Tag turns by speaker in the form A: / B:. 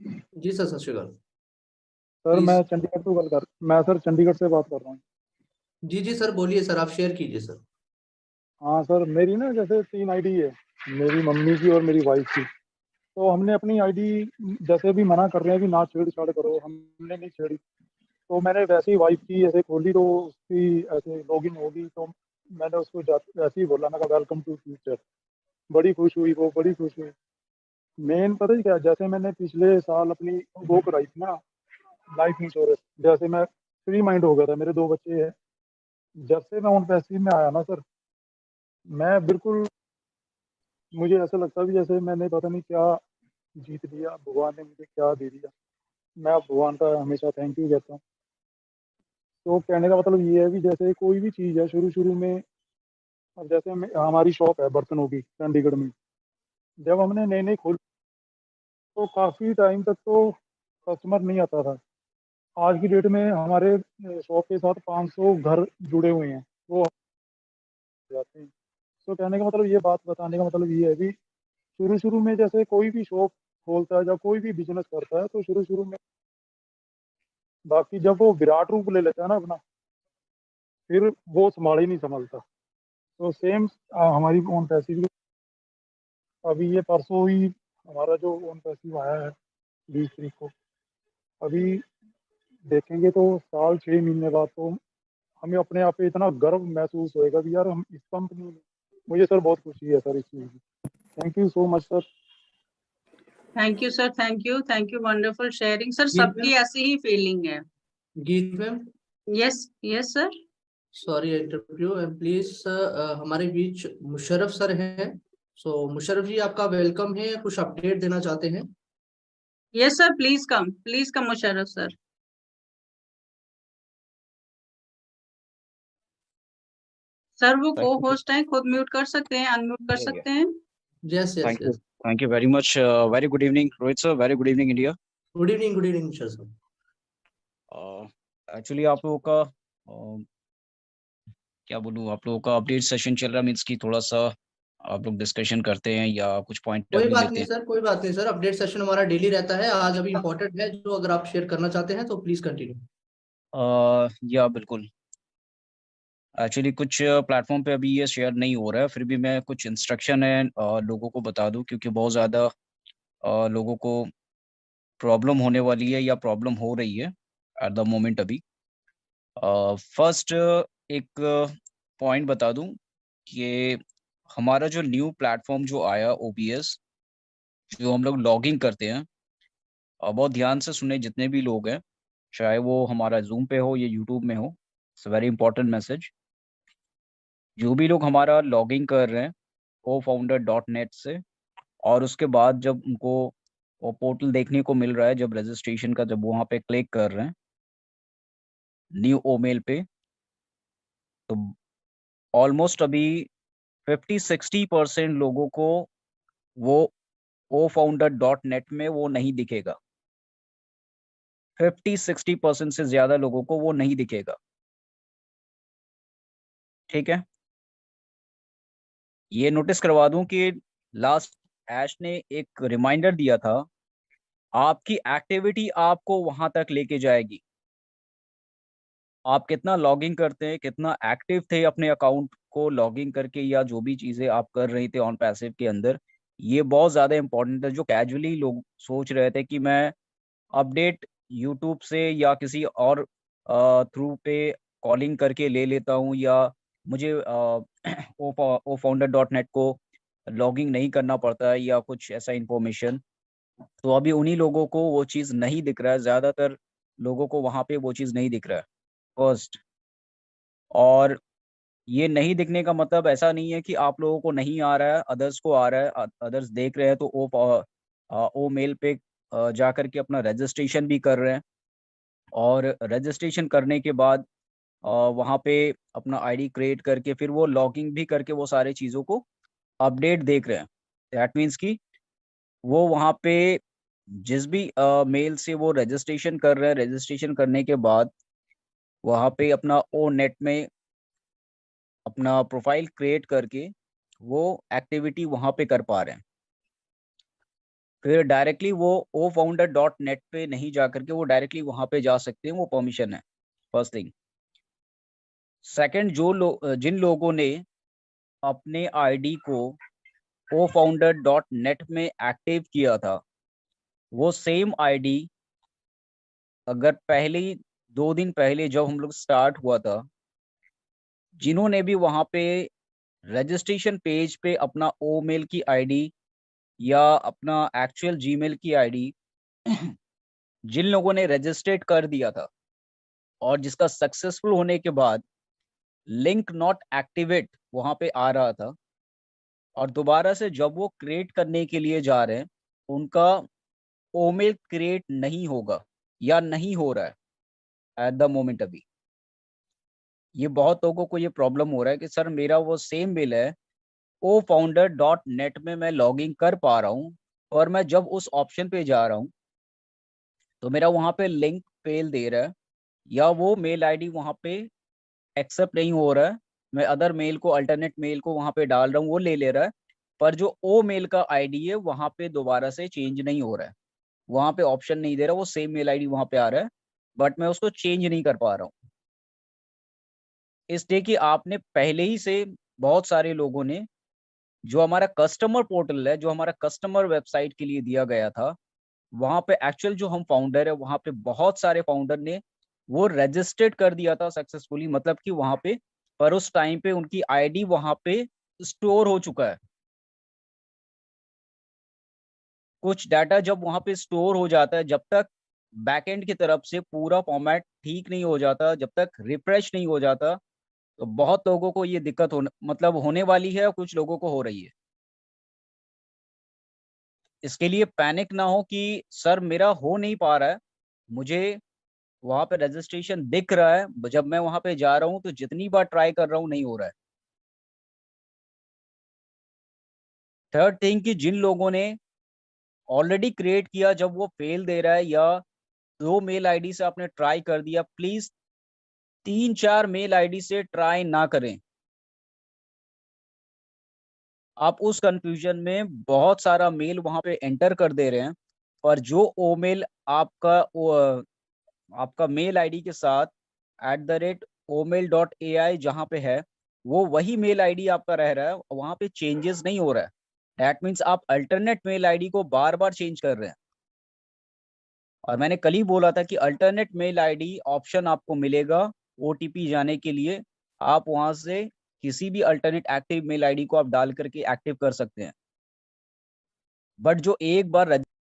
A: जी sir, सत श्री अकाल।
B: Sir
A: please.
B: मैं सर चंडीगढ़ से बात कर रहा हूँ।
A: जी जी सर, बोलिए सर, आप शेयर कीजिए सर।
B: हाँ सर, मेरी ना जैसे 3 आईडी है, मेरी मम्मी की और मेरी वाइफ की। तो हमने अपनी आईडी जैसे भी मना कर रहे हैं कि ना छेड़छाड़ करो, हमने नहीं छेड़ी। तो मैंने वैसे ही वाइफ की ऐसे खोली, तो उसकी ऐसे लॉगिन होगी, तो मैंने उसको ऐसे ही बोला, मैं कहा वेलकम टू फ्यूचर। बड़ी खुश हुई वो, बड़ी खुश हुई। मेन पता ही क्या, जैसे मैंने पिछले साल अपनी वो कराई थी ना, लाइफ इंश्योरेंस। जैसे मैं फ्री माइंड हो गया था, मेरे 2 बच्चे हैं। जब से मैं उन पैसे में आया ना सर, मैं बिल्कुल, मुझे ऐसा लगता भी जैसे मैंने पता नहीं क्या जीत लिया, भगवान ने मुझे क्या दे दिया। मैं भगवान का हमेशा थैंक यू कहता हूँ। तो कहने का मतलब ये है कि जैसे कोई भी चीज़ है शुरू शुरू में, अब जैसे हमारी शॉप है बर्तनों की चंडीगढ़ में। जब हमने नई नई खोली तो काफ़ी टाइम तक तो कस्टमर नहीं आता था। आज की डेट में हमारे शॉप के साथ 500 घर जुड़े हुए हैं, वो जाते हैं। तो कहने का मतलब, ये बात बताने का मतलब ये है कि शुरू शुरू में जैसे कोई भी शॉप खोलता है या कोई भी बिजनेस करता है, तो शुरू शुरू में, बाकी जब वो विराट रूप ले लेता है ना अपना, फिर वो संभाल ही नहीं संभलता। तो सेम हमारी ओन पैसिव, अभी ये परसों ही हमारा जो ओन पैसिव आया है 20 तारीख को। अभी देखेंगे तो साल 6 महीने बाद तो हमें अपने आप पे इतना गर्व महसूस होएगा कि यार हम इस कंपनी में। मुझे सर बहुत खुशी है सर इस चीज़ की। Thank you so much sir.
C: Thank you sir, thank you, wonderful sharing sir.
A: गीत
C: सबकी
A: मैम।
C: ऐसी ही फीलिंग है।
A: गीत ma'am.
C: Yes yes sir.
A: Sorry interview and please हमारे बीच मुशर्रफ सर हैं। सो मुशर्रफ जी, आपका वेलकम है, कुछ अपडेट देना चाहते हैं?
C: Yes sir, please come Musharraf sir. Sir वो को
D: Thank you.
C: होस्ट हैं, खुद म्यूट कर सकते हैं, अनम्यूट कर
D: Yeah, yeah.
C: सकते हैं।
A: Yes yes
D: Thank you.
A: Yes.
D: Thank you very much. Very good evening, Rohit sir. Very good evening, India.
A: Good evening Musharraf sir.
D: Actually आप लोगों का क्या बोलूँ, आप लोगों का अपडेट सेशन चल रहा, मीन्स कि थोड़ा सा आप लोग डिस्कशन करते हैं या कुछ पॉइंट ऑफ
A: कोई
D: व्यू
A: बात
D: लेते
A: नहीं
D: हैं।
A: सर, कोई बात नहीं सर, अपडेट सेशन हमारा डेली रहता है, आज अभी इंपॉर्टेंट है जो, अगर आप शेयर करना चाहते हैं तो प्लीज कंटिन्यू।
D: या बिल्कुल। एक्चुअली कुछ प्लेटफॉर्म पे अभी ये शेयर नहीं हो रहा है, फिर भी मैं कुछ इंस्ट्रक्शन है लोगों को बता दूं, क्योंकि बहुत ज़्यादा लोगों को प्रॉब्लम होने वाली है या प्रॉब्लम हो रही है एट द मोमेंट अभी। फर्स्ट एक पॉइंट बता दूं कि हमारा जो न्यू प्लेटफॉर्म जो आया ओबीएस, जो हम लोग लॉगिंग करते हैं, बहुत ध्यान से सुने जितने भी लोग हैं, चाहे वो हमारा जूम पे हो या यूट्यूब में हो। It's very important message. जो भी लोग हमारा लॉगिंग कर रहे हैं co-founder.net से, और उसके बाद जब उनको वो पोर्टल देखने को मिल रहा है, जब रजिस्ट्रेशन का जब वहाँ पे क्लिक कर रहे हैं न्यू ओमेल पे, तो ऑलमोस्ट अभी 50-60% लोगों को वो co-founder.net में वो नहीं दिखेगा। 50-60% से ज्यादा लोगों को वो नहीं दिखेगा। ठीक है, ये नोटिस करवा दूं कि लास्ट ऐश ने एक रिमाइंडर दिया था, आपकी एक्टिविटी आपको वहां तक लेके जाएगी। आप कितना लॉगिंग करते हैं, कितना एक्टिव थे अपने अकाउंट को लॉगिंग करके, या जो भी चीजें आप कर रहे थे ऑन पैसिव के अंदर, ये बहुत ज्यादा इंपॉर्टेंट है। जो कैजुअली लोग सोच रहे थे कि मैं अपडेट यूट्यूब से या किसी और थ्रू पे कॉलिंग करके ले लेता हूँ, या मुझे ओ फाउंडर डॉट नेट को लॉगिंग नहीं करना पड़ता है या कुछ ऐसा इंफॉर्मेशन, तो अभी उन्हीं लोगों को वो चीज़ नहीं दिख रहा है। ज़्यादातर लोगों को वहाँ पे वो चीज़ नहीं दिख रहा है फर्स्ट। और ये नहीं दिखने का मतलब ऐसा नहीं है कि आप लोगों को नहीं आ रहा है, अदर्स को आ रहा है, अदर्स देख रहे हैं तो ओ मेल पे जा करके अपना रजिस्ट्रेशन भी कर रहे हैं, और रजिस्ट्रेशन करने के बाद वहाँ पे अपना आईडी क्रिएट करके फिर वो लॉगिंग भी करके वो सारी चीज़ों को अपडेट देख रहे हैं। दैट मीन्स कि वो वहाँ पे जिस भी मेल से वो रजिस्ट्रेशन कर रहे हैं, रजिस्ट्रेशन करने के बाद वहाँ पे अपना ओ नेट में अपना प्रोफाइल क्रिएट करके वो एक्टिविटी वहाँ पे कर पा रहे हैं। फिर डायरेक्टली वो ofounder.net पे नहीं जा करके वो डायरेक्टली वहां पे जा सकते हैं, वो परमिशन है फर्स्ट थिंग। सेकंड, जिन लोगों ने अपने आईडी को ofounder.net में एक्टिव किया था, वो सेम आईडी अगर पहले 2 दिन पहले जब हम लोग स्टार्ट हुआ था, जिन्होंने भी वहां पे रजिस्ट्रेशन पेज पे अपना ओमेल की आईडी या अपना एक्चुअल जीमेल की आईडी जिन लोगों ने रजिस्ट्रेट कर दिया था और जिसका सक्सेसफुल होने के बाद लिंक नॉट एक्टिवेट वहां पे आ रहा था, और दोबारा से जब वो क्रिएट करने के लिए जा रहे हैं, उनका ओमेल क्रिएट नहीं होगा या नहीं हो रहा है एट द मोमेंट। अभी ये बहुत लोगों को ये प्रॉब्लम हो रहा है कि सर मेरा वो सेम मेल है, ofounder.net में मैं लॉगिन कर पा रहा हूँ, और मैं जब उस ऑप्शन पे जा रहा हूँ तो मेरा वहां पे लिंक फेल दे रहा है, या वो मेल आईडी वहां पे एक्सेप्ट नहीं हो रहा है। मैं अदर मेल को, अल्टरनेट मेल को वहां पे डाल रहा हूँ, वो ले रहा है, पर जो ओ मेल का आईडी है वहां पे दोबारा से चेंज नहीं हो रहा है, वहां पे ऑप्शन नहीं दे रहा, वो सेम मेल आईडी वहां पे आ रहा है, बट मैं उसको चेंज नहीं कर पा रहा हूँ। इसलिए कि आपने पहले ही से बहुत सारे लोगों ने, जो हमारा कस्टमर पोर्टल है, जो हमारा कस्टमर वेबसाइट के लिए दिया गया था, वहां पे एक्चुअल जो हम फाउंडर है, वहां पे बहुत सारे फाउंडर ने वो रजिस्टर्ड कर दिया था सक्सेसफुली, मतलब कि वहां पे, पर उस टाइम पे उनकी आईडी वहां पे स्टोर हो चुका है। कुछ डाटा जब वहां पे स्टोर हो जाता है, जब तक बैकएंड की तरफ से पूरा फॉर्मेट ठीक नहीं हो जाता, जब तक रिफ्रेश नहीं हो जाता, तो बहुत लोगों को ये दिक्कत होने वाली है, और कुछ लोगों को हो रही है। इसके लिए पैनिक ना हो कि सर मेरा हो नहीं पा रहा है, मुझे वहां पे रजिस्ट्रेशन दिख रहा है, जब मैं वहां पे जा रहा हूं तो जितनी बार ट्राई कर रहा हूं नहीं हो रहा है। थर्ड थिंग कि जिन लोगों ने ऑलरेडी क्रिएट किया, जब वो फेल दे रहा है, या 2 मेल आईडी से आपने ट्राई कर दिया, प्लीज 3-4 मेल आईडी से ट्राई ना करें। आप उस कंफ्यूजन में बहुत सारा मेल वहां पे एंटर कर दे रहे हैं, और जो ओ मेल आपका मेल आईडी के साथ @omail.ai जहाँ पे है, वो वही मेल आईडी आपका रह रहा है, वहां पे चेंजेस नहीं हो रहा है। दैट मीन्स आप अल्टरनेट मेल आईडी को बार बार चेंज कर रहे हैं। और मैंने कल ही बोला था कि अल्टरनेट मेल आईडी ऑप्शन आपको मिलेगा ओटीपी जाने के लिए, आप वहां से किसी भी अल्टरनेट एक्टिव मेल आईडी को आप डाल करके एक्टिव कर सकते हैं। बट जो एक बार